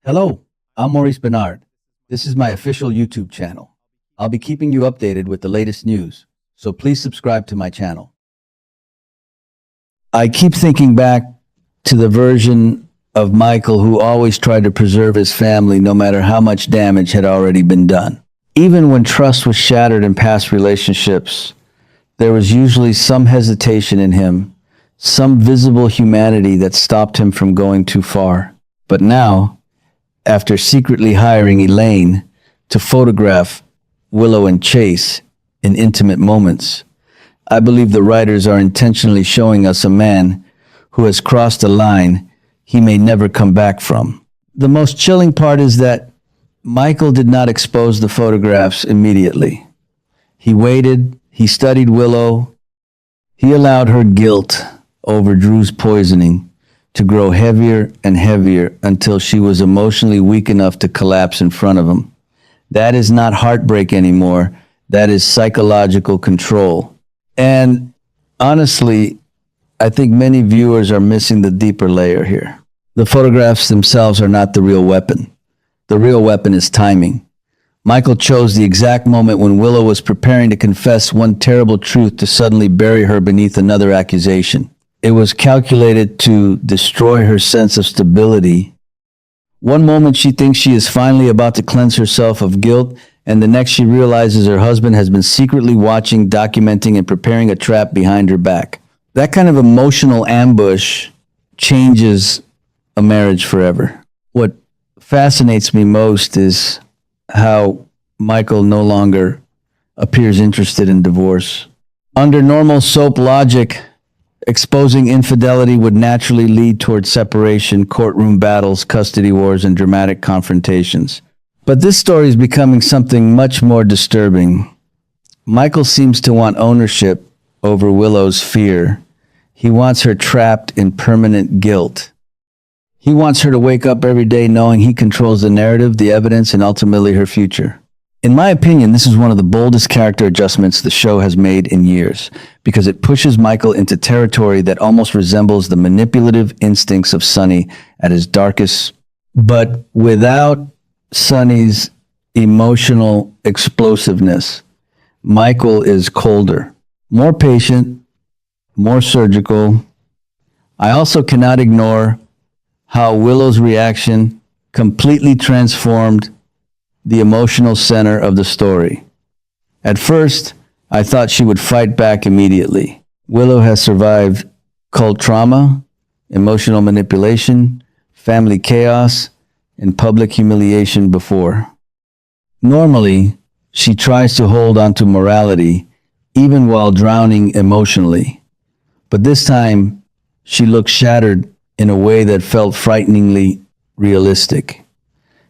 Hello, I'm Maurice Bernard. This is my official YouTube channel. I'll be keeping you updated with the latest news, so please subscribe to my channel. I keep thinking back to the version of Michael who always tried to preserve his family no matter how much damage had already been done. Even when trust was shattered in past relationships, there was usually some hesitation in him, some visible humanity that stopped him from going too far. But now, after secretly hiring Elaine to photograph Willow and Chase in intimate moments, I believe the writers are intentionally showing us a man who has crossed a line he may never come back from. The most chilling part is that Michael did not expose the photographs immediately. He waited, he studied Willow, he allowed her guilt over Drew's poisoning to grow heavier and heavier until she was emotionally weak enough to collapse in front of him. That is not heartbreak anymore. That is psychological control. And honestly, I think many viewers are missing the deeper layer here. The photographs themselves are not the real weapon. The real weapon is timing. Michael chose the exact moment when Willow was preparing to confess one terrible truth to suddenly bury her beneath another accusation. It was calculated to destroy her sense of stability. One moment she thinks she is finally about to cleanse herself of guilt, and the next she realizes her husband has been secretly watching, documenting, and preparing a trap behind her back. That kind of emotional ambush changes a marriage forever. What fascinates me most is how Michael no longer appears interested in divorce. Under normal soap logic, exposing infidelity would naturally lead toward separation, courtroom battles, custody wars, and dramatic confrontations. But this story is becoming something much more disturbing. Michael seems to want ownership over Willow's fear. He wants her trapped in permanent guilt. He wants her to wake up every day knowing he controls the narrative, the evidence, and ultimately her future. In my opinion, this is one of the boldest character adjustments the show has made in years, because it pushes Michael into territory that almost resembles the manipulative instincts of Sonny at his darkest, but without Sonny's emotional explosiveness. Michael is colder, more patient, more surgical. I also cannot ignore how Willow's reaction completely transformed the emotional center of the story. At first, I thought she would fight back immediately. Willow has survived cult trauma, emotional manipulation, family chaos, and public humiliation before. Normally, she tries to hold on to morality even while drowning emotionally. But this time, she looked shattered in a way that felt frighteningly realistic.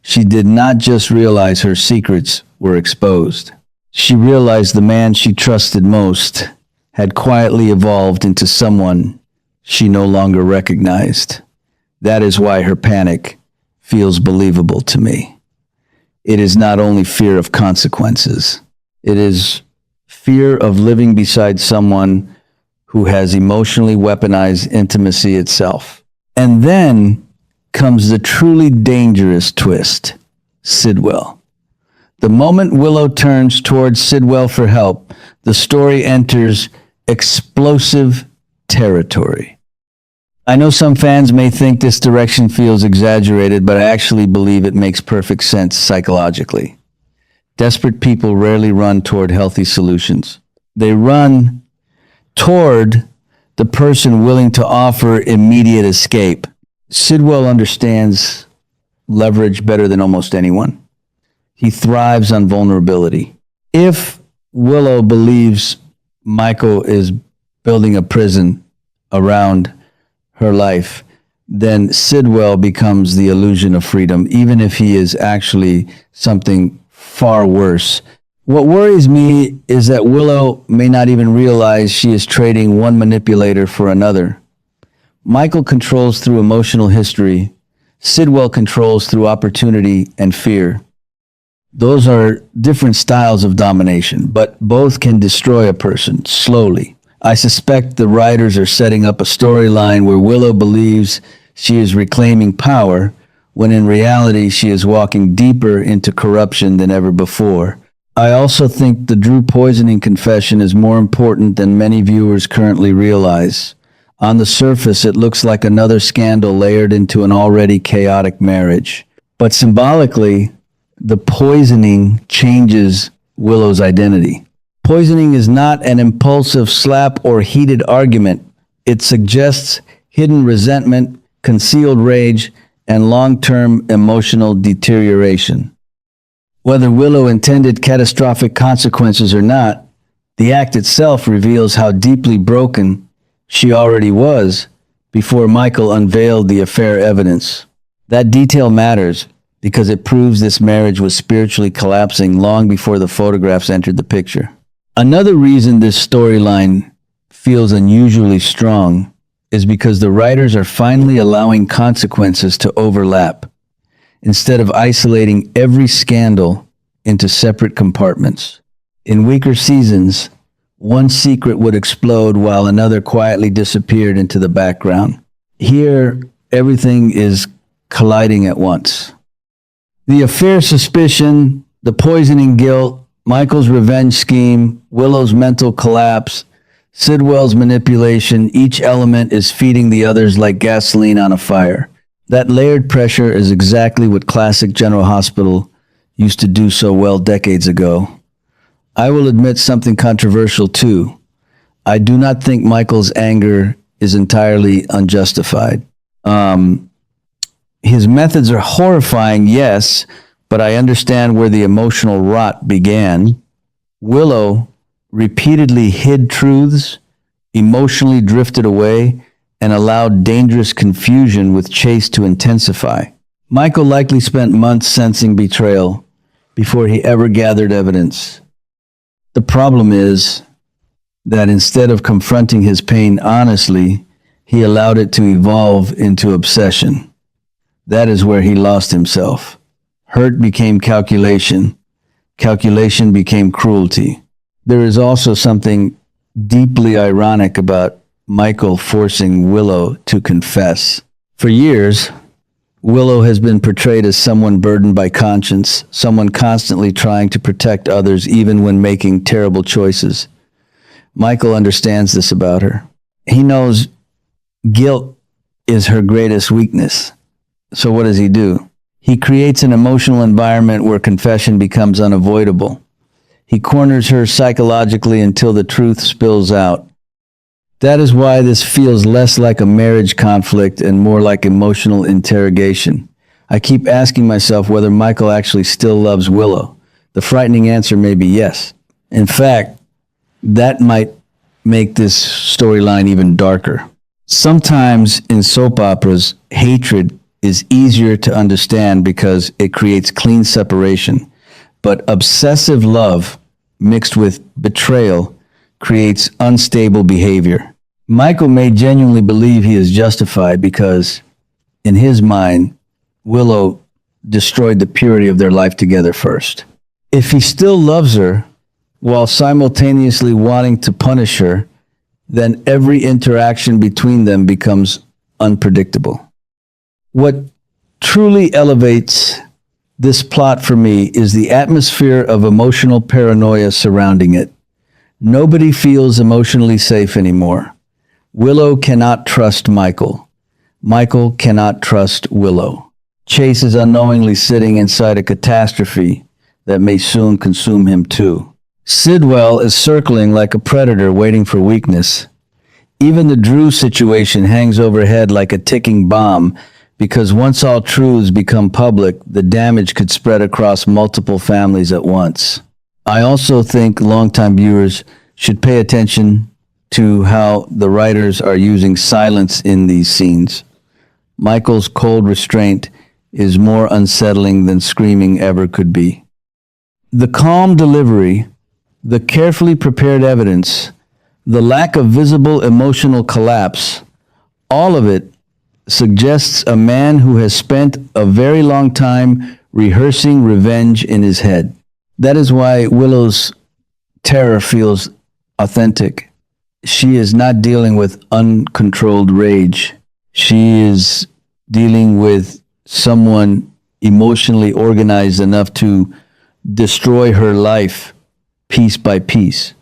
She did not just realize her secrets were exposed. She realized the man she trusted most had quietly evolved into someone she no longer recognized. That is why her panic feels believable to me. It is not only fear of consequences. It is fear of living beside someone who has emotionally weaponized intimacy itself. And then comes the truly dangerous twist, Sidwell. The moment Willow turns towards Sidwell for help, the story enters explosive territory. I know some fans may think this direction feels exaggerated, but I actually believe it makes perfect sense psychologically. Desperate people rarely run toward healthy solutions. They run toward the person willing to offer immediate escape. Sidwell understands leverage better than almost anyone. He thrives on vulnerability. If Willow believes Michael is building a prison around her life, then Sidwell becomes the illusion of freedom, even if he is actually something far worse. What worries me is that Willow may not even realize she is trading one manipulator for another. Michael controls through emotional history. Sidwell controls through opportunity and fear. Those are different styles of domination, but both can destroy a person slowly. I suspect the writers are setting up a storyline where Willow believes she is reclaiming power, when in reality she is walking deeper into corruption than ever before. I also think the Drew poisoning confession is more important than many viewers currently realize. On the surface, it looks like another scandal layered into an already chaotic marriage. But symbolically, the poisoning changes Willow's identity. Poisoning is not an impulsive slap or heated argument. It suggests hidden resentment, concealed rage, and long-term emotional deterioration. Whether Willow intended catastrophic consequences or not, the act itself reveals how deeply broken she already was before Michael unveiled the affair evidence. That detail matters because it proves this marriage was spiritually collapsing long before the photographs entered the picture. Another reason this storyline feels unusually strong is because the writers are finally allowing consequences to overlap, instead of isolating every scandal into separate compartments. In weaker seasons, one secret would explode while another quietly disappeared into the background. Here, everything is colliding at once. The affair suspicion, the poisoning guilt, Michael's revenge scheme, Willow's mental collapse, Sidwell's manipulation, each element is feeding the others like gasoline on a fire. That layered pressure is exactly what classic General Hospital used to do so well decades ago. I will admit something controversial too. I do not think Michael's anger is entirely unjustified. His methods are horrifying, yes, but I understand where the emotional rot began. Willow repeatedly hid truths, emotionally drifted away, and allowed dangerous confusion with Chase to intensify. Michael likely spent months sensing betrayal before he ever gathered evidence. The problem is that instead of confronting his pain honestly, he allowed it to evolve into obsession. That is where he lost himself. Hurt became calculation. Calculation became cruelty. There is also something deeply ironic about Michael forcing Willow to confess. For years, Willow has been portrayed as someone burdened by conscience, someone constantly trying to protect others even when making terrible choices. Michael understands this about her. He knows guilt is her greatest weakness. So what does he do? He creates an emotional environment where confession becomes unavoidable. He corners her psychologically until the truth spills out. That is why this feels less like a marriage conflict and more like emotional interrogation. I keep asking myself whether Michael actually still loves Willow. The frightening answer may be yes. In fact, that might make this storyline even darker. Sometimes in soap operas, hatred is easier to understand because it creates clean separation. But obsessive love mixed with betrayal creates unstable behavior. Michael may genuinely believe he is justified because, in his mind, Willow destroyed the purity of their life together first. If he still loves her while simultaneously wanting to punish her, then every interaction between them becomes unpredictable. What truly elevates this plot for me is the atmosphere of emotional paranoia surrounding it. Nobody feels emotionally safe anymore. Willow cannot trust Michael. Michael cannot trust Willow. Chase is unknowingly sitting inside a catastrophe that may soon consume him too. Sidwell is circling like a predator waiting for weakness. Even the Drew situation hangs overhead like a ticking bomb because once all truths become public, the damage could spread across multiple families at once. I also think longtime viewers should pay attention to how the writers are using silence in these scenes. Michael's cold restraint is more unsettling than screaming ever could be. The calm delivery, the carefully prepared evidence, the lack of visible emotional collapse, all of it suggests a man who has spent a very long time rehearsing revenge in his head. That is why Willow's terror feels authentic. She is not dealing with uncontrolled rage. She is dealing with someone emotionally organized enough to destroy her life piece by piece.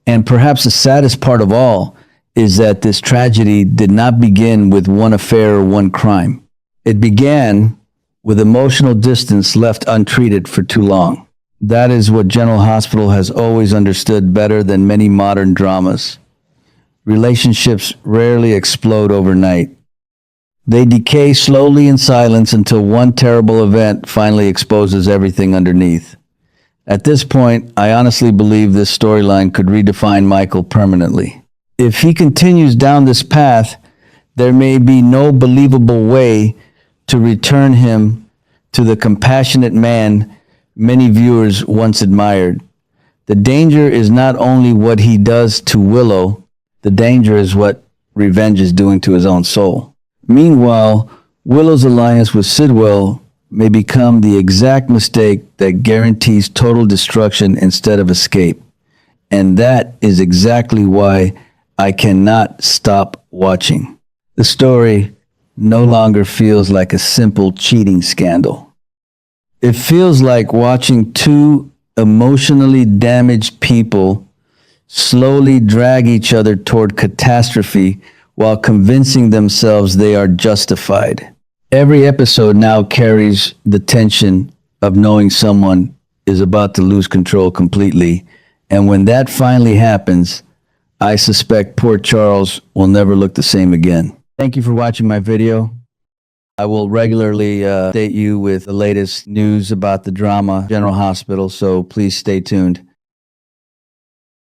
And perhaps the saddest part of all is that this tragedy did not begin with one affair or one crime. It began with emotional distance left untreated for too long. That is what General Hospital has always understood better than many modern dramas. Relationships rarely explode overnight. They decay slowly in silence until one terrible event finally exposes everything underneath. At this point, I honestly believe this storyline could redefine Michael permanently. If he continues down this path, there may be no believable way to return him to the compassionate man many viewers once admired. The danger is not only what he does to Willow, the danger is what revenge is doing to his own soul. Meanwhile, Willow's alliance with Sidwell may become the exact mistake that guarantees total destruction instead of escape. And that is exactly why I cannot stop watching. The story no longer feels like a simple cheating scandal. It feels like watching two emotionally damaged people slowly drag each other toward catastrophe while convincing themselves they are justified. Every episode now carries the tension of knowing someone is about to lose control completely, and when that finally happens, I suspect poor Charles will never look the same again. Thank you for watching my video. I will regularly update you with the latest news about the drama General Hospital, so please stay tuned.